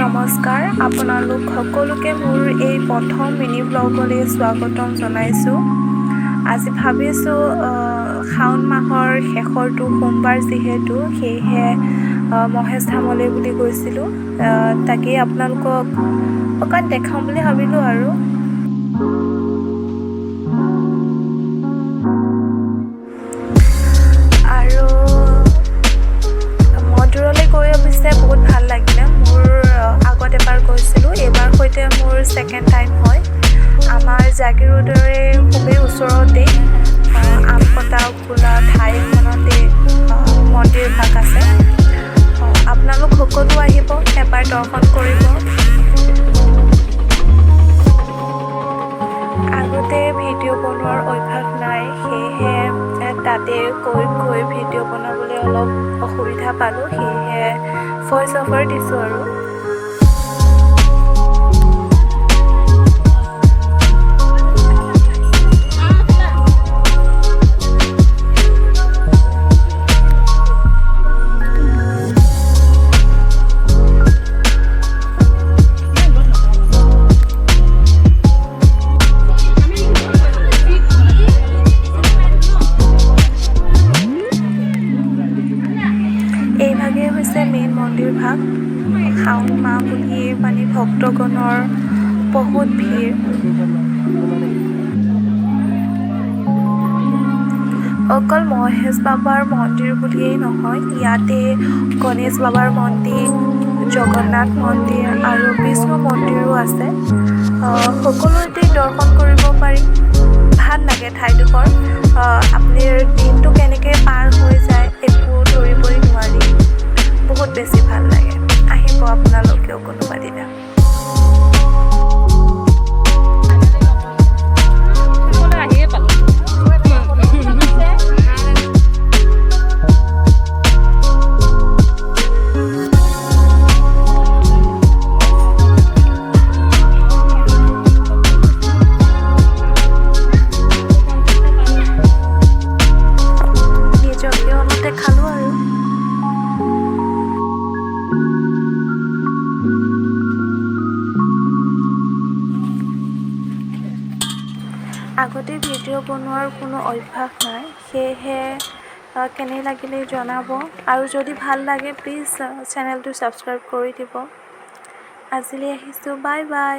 নমস্কাৰ, আপোনালোক সকলোকে মোৰ এই প্ৰথম মিনি ব্লগলৈ স্বাগতম জনাইছোঁ। আজি ভাবিছোঁ শাওণ মাহৰ শেষৰটো সোমবাৰ যিহেতু, সেয়েহে মহেশ ধামলৈ বুলি গৈছিলোঁ। তাকেই আপোনালোকক অকণ দেখাম বুলি ভাবিলোঁ আৰু। মন্দিৰলৈ গৈ অৱশ্যে বহুত ভাল লাগিলে। মোৰ আগত এবাৰ গৈছিলোঁ, এইবাৰ সৈতে মোৰ ছেকেণ্ড টাইম হয়। আমাৰ জাগিৰোডৰে খুবেই ওচৰতেই আমকটা বোলা ঠাই এখনতে মন্দিৰ ভাগ আছে। আপোনালোক সকলো আহিব, এবাৰ দৰ্শন কৰিব। আগতে ভিডিঅ' বনোৱাৰ অভ্যাস নাই, সেয়েহে তাতে গৈ ভিডিঅ' বনাবলৈ অলপ অসুবিধা পালোঁ, সেয়েহে ভইচ অভাৰ দিছোঁ আৰু। এইভাগেই হৈছে মেইন মন্দিৰ ভাগ। শাওণ মাহ বুলিয়ে ভক্তগণৰ বহুত ভিৰ। অকল মহেশ বাবাৰ মন্দিৰ বুলিয়েই নহয়, ইয়াতে গণেশ বাবাৰ মন্দিৰ, জগন্নাথ মন্দিৰ আৰু বিষ্ণু মন্দিৰো আছে। সকলোতে দৰ্শন কৰিব পাৰি। ভাল লাগে ঠাইডোখৰ। আপোনাৰ দিনটো কেনেকৈ পাৰ হৈ যায় একো ধৰিবই নোৱাৰি। বহুত বেছি ভাল লাগে। আহিব আপোনালোকেও কোনোবা দিনা। খালোঁ আৰু। আগতে ভিডিঅ' বনোৱাৰ কোনো অভ্যাস নাই, সেয়েহে কেনে লাগিলে জনাব, আৰু যদি ভাল লাগে প্লিজ চেনেলটো ছাবস্ক্ৰাইব কৰি দিব। আজিলৈ আহিছোঁ, বাই বাই।